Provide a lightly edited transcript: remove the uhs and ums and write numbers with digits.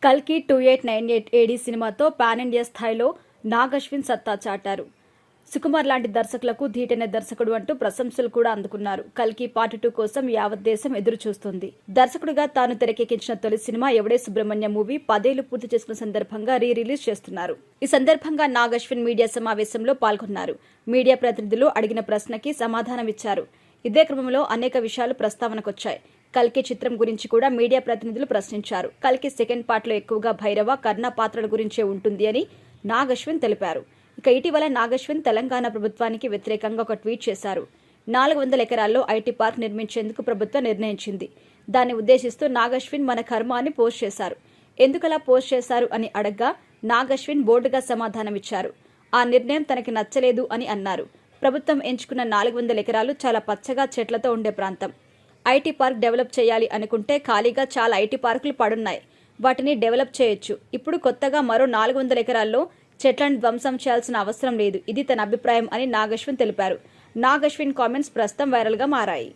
కల్కి 2898 ఏడీ సినిమాతో pan India స్థాయిలో నాగ్ అశ్విన్ సత్తా చాటారు. సుకుమార్ లాంటి దర్శకులకు ధీటైన దర్శకుడు అంటూ ప్రశంసలు కూడా అందుకున్నారు. కల్కి పార్ట్ 2 కోసం యావత్ దేశం ఎదురు చూస్తుంది. దర్శకుడిగా తాను తెరకెక్కించిన తొలి సినిమా ఎవడే సుబ్రహ్మణ్యం మూవీ 10 ఏళ్లు పూర్తి చేసుకున్న సందర్భంగా రిలీజ్ చేస్తున్నారు. ఈ సందర్భంగా నాగ్ అశ్విన్ మీడియా సమావేశంలో పాల్గొన్నారు. మీడియా ప్రతినిధులు అడిగిన ప్రశ్నకి సమాధానమిచ్చారు. ఇదే క్రమంలో అనేక విషయాలు ప్రస్తావనకొచ్చాయి. కల్కి చిత్రం గురించి కూడా మీడియా ప్రతినిధులు ప్రశ్నించారు. కల్కి సెకండ్ పార్ట్ లో ఎక్కువగా భైరవ, కర్ణ పాత్రల గురించే ఉంటుంది అని నాగ్ అశ్విన్ తెలిపారు. ఇక ఇటీవల నాగ్ అశ్విన్ తెలంగాణ ప్రభుత్వానికి వ్యతిరేకంగా ఒక ట్వీట్ చేశారు. 400 ఎకరాల్లో ఐటీ పార్క్ నిర్మించేందుకు ప్రభుత్వం నిర్ణయించింది. దాన్ని ఉద్దేశిస్తూ నాగ్ అశ్విన్ మన కర్మ అని పోస్ట్ చేశారు. ఎందుకలా పోస్ట్ చేశారు అని అడగ్గా నాగ్ అశ్విన్ బోర్డుగా సమాధానమిచ్చారు. ఆ నిర్ణయం తనకి నచ్చలేదు అని అన్నారు. ప్రభుత్వం ఎంచుకున్న 400 ఎకరాలు చాలా పచ్చగా చెట్లతో ఉండే ప్రాంతం. ఐటీ పార్క్ డెవలప్ చేయాలి అనుకుంటే ఖాళీగా చాలా ఐటీ పార్కులు పడున్నాయి. వాటిని డెవలప్ చేయొచ్చు. ఇప్పుడు కొత్తగా మరో 400 ఎకరాల్లో చెట్లను ధ్వంసం చేయాల్సిన అవసరం లేదు. ఇది తన అభిప్రాయం అని నాగ్ అశ్విన్ తెలిపారు. నాగ్ అశ్విన్ కామెంట్స్ ప్రస్తుతం వైరల్గా మారాయి.